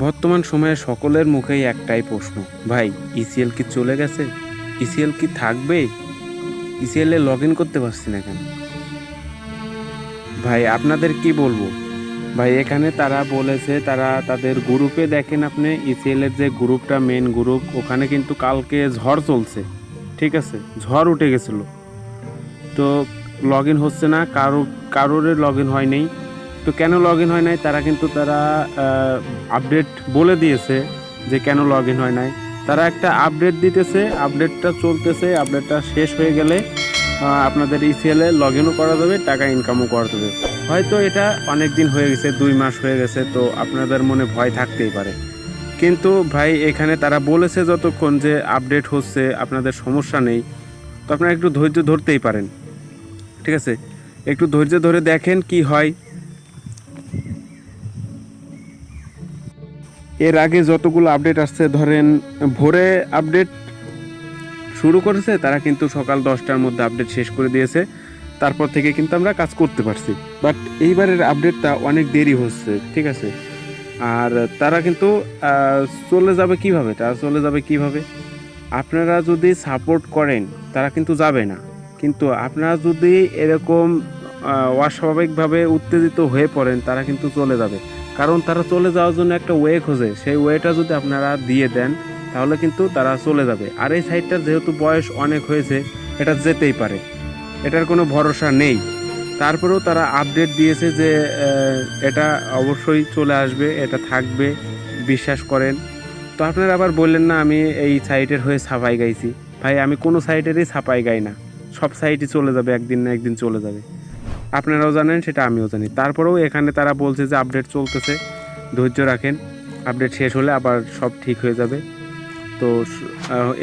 বর্তমান সময়ে সকলের মুখেই একটাই প্রশ্ন, ভাই ইসিএল কি চলে গেছে? ইসিএল কি থাকবে? ইসিএল এ লগ ইন করতে পারছি না কেন? ভাই আপনাদের কি বলবো ভাই, এখানে তারা বলেছে, তারা তাদের গ্রুপে দেখেন আপনি, ইসিএল এর যে গ্রুপটা মেন গ্রুপ, ওখানে কিন্তু কালকে ঝড় চলছে, ঠিক আছে, ঝড় উঠে গেছিলো। তো লগ ইন হচ্ছে না, কারোর লগ ইন হয় নাই। তো কেন লগ ইন হয় নাই, তারা আপডেট বলে দিয়েছে যে কেন লগ ইন হয় নাই। তারা একটা আপডেট দিতেছে, আপডেটটা চলতেছে, আপডেটটা শেষ হয়ে গেলে আপনাদের ইসিএল এ লগ ইনও করা যাবে, টাকা ইনকামও করা যাবে। হয়তো এটা অনেক দিন হয়ে গেছে, 2 মাস হয়ে গেছে, তো আপনাদের মনে ভয় থাকতেই পারে। কিন্তু ভাই এখানে তারা বলেছে যতক্ষণ যে আপডেট হচ্ছে, আপনাদের সমস্যা নেই, তো আপনারা একটু ধৈর্য ধরতেই পারেন, ঠিক আছে। একটু ধৈর্য ধরে দেখেন কি হয়। এর আগে যতগুলো আপডেট আসছে, ধরেন ভোরে আপডেট শুরু করেছে, তারা কিন্তু সকাল 10টার মধ্যে আপডেট শেষ করে দিয়েছে, তারপর থেকে কিন্তু আমরা কাজ করতে পারছি। বাট এইবারের আপডেটটা অনেক দেরি হচ্ছে, ঠিক আছে। আর তারা কিন্তু চলে যাবে কিভাবে, আপনারা যদি সাপোর্ট করেন তারা কিন্তু যাবে না। কিন্তু আপনারা যদি এরকম অস্বাভাবিকভাবে উত্তেজিত হয়ে পড়েন, তারা কিন্তু চলে যাবে। কারণ তারা চলে যাওয়ার জন্য একটা ওয়ে খোঁজে, সেই ওয়েটা যদি আপনারা দিয়ে দেন তাহলে কিন্তু তারা চলে যাবে। আর এই সাইটটার যেহেতু বয়স অনেক হয়েছে, এটা যেতেই পারে, এটার কোনো ভরসা নেই। তারপরেও তারা আপডেট দিয়েছে যে এটা অবশ্যই চলে আসবে, এটা থাকবে, বিশ্বাস করেন। তো আপনারা আবার বললেন না আমি এই সাইটের হয়ে ছাপাই গাইছি। ভাই আমি কোনো সাইটেরই ছাপাই গাই না, সব সাইটই চলে যাবে, একদিন না একদিন চলে যাবে, আপনারাও জানেন, সেটা আমিও জানি। তারপরেও এখানে তারা বলছে যে আপডেট চলতেছে, ধৈর্য রাখেন, আপডেট শেষ হলে আবার সব ঠিক হয়ে যাবে। তো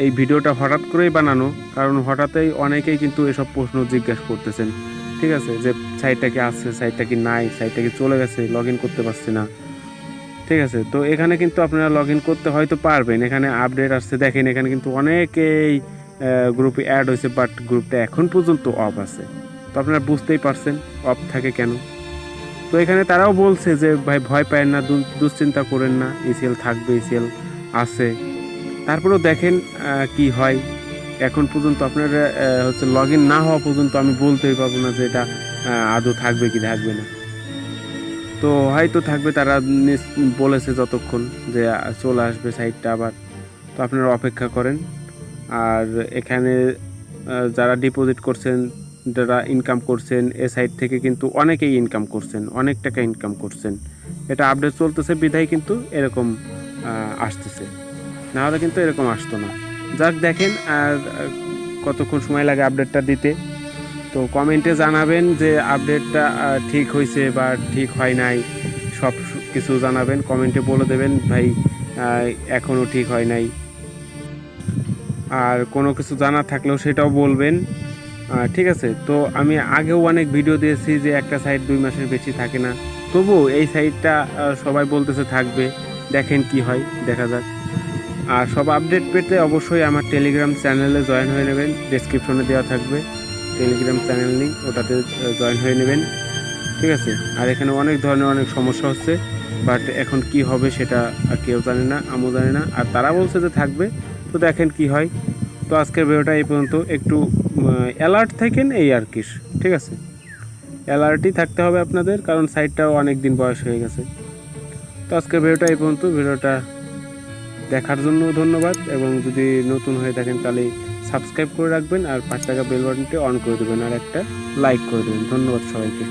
এই ভিডিওটা হঠাৎ করেই বানানো, কারণ হঠাৎই অনেকেই কিন্তু এসব প্রশ্ন জিজ্ঞাসা করতেছেন, ঠিক আছে, যে সাইটটা কি আছে, সাইটটা কি নাই, সাইটটা কি চলে গেছে, লগ ইন করতে পারছি না, ঠিক আছে। তো এখানে কিন্তু আপনারা লগ ইন করতে হয়তো পারবেন, এখানে আপডেট আসছে, দেখেন এখানে কিন্তু অনেকেই গ্রুপে অ্যাড হয়েছে, বাট গ্রুপটা এখন পর্যন্ত অফ আছে। তো আপনারা বুঝতেই পারছেন অফ থাকে কেন। তো এখানে তারাও বলছে যে ভাই ভয় পায়েন না, দুশ্চিন্তা করেন না, ইসিএল থাকবে, ইসিএল আছে। তারপরেও দেখেন কি হয়। এখন পর্যন্ত আপনারা হচ্ছে লগ ইন না হওয়া পর্যন্ত আমি বলতেই পারবো না যে এটা আদৌ থাকবে কি থাকবে না। তো হয়তো থাকবে, তারা বলেছে যতক্ষণ যে চলে আসবে সাইটটা আবার। তো আপনারা অপেক্ষা করেন। আর এখানে যারা ডিপোজিট করছেন, যারা ইনকাম করছেন, এ সাইট থেকে কিন্তু অনেকেই ইনকাম করছেন, অনেক টাকা ইনকাম করছেন। এটা আপডেট চলতেছে বিধায় কিন্তু এরকম আসতেছে, না হলে কিন্তু এরকম আসতো না। যাক দেখেন আর কতক্ষণ সময় লাগে আপডেটটা দিতে। তো কমেন্টে জানাবেন যে আপডেটটা ঠিক হয়েছে বা ঠিক হয় নাই, সব কিছু জানাবেন, কমেন্টে বলে দেবেন ভাই এখনও ঠিক হয় নাই। আর কোনো কিছু জানা থাকলেও সেটাও বলবেন, ঠিক আছে। তো আমি আগেও অনেক ভিডিও দিয়েছি যে একটা সাইট 2 মাসের বেশি থাকে না, তবু এই সাইটটা সবাই বলতেছে থাকবে, দেখেন কি হয়, দেখা যাক। আর সব আপডেট পেতে অবশ্যই আমার টেলিগ্রাম চ্যানেলে জয়েন হয়ে নেবেন, ডেসক্রিপশনে দেওয়া থাকবে টেলিগ্রাম চ্যানেল লিঙ্ক, ওটাতে জয়েন হয়ে নেবেন, ঠিক আছে। আর এখানে অনেক ধরনের অনেক সমস্যা হচ্ছে, বাট এখন কি হবে সেটা কেউ জানে না, আমিও জানি না। আর তারা বলছে যে থাকবে, তো দেখেন কি হয়। তো আজকের ভিডিওটা এই পর্যন্ত। একটু অ্যালার্ট থাকেন, এই আর কি, ঠিক আছে। অ্যালার্টই থাকতে হবে আপনাদের, কারণ সাইটটাও অনেক দিন বয়স হয়ে গেছে। তো আজকের ভিডিওটা এই পর্যন্ত। ভিডিওটা দেখার জন্য ধন্যবাদ, এবং যদি নতুন হয়ে থাকেন তাহলে সাবস্ক্রাইব করে রাখবেন, আর 5 টাকা বেল বাটনটি অন করে দেবেন, আর একটা লাইক করে দেবেন। ধন্যবাদ সবাইকে।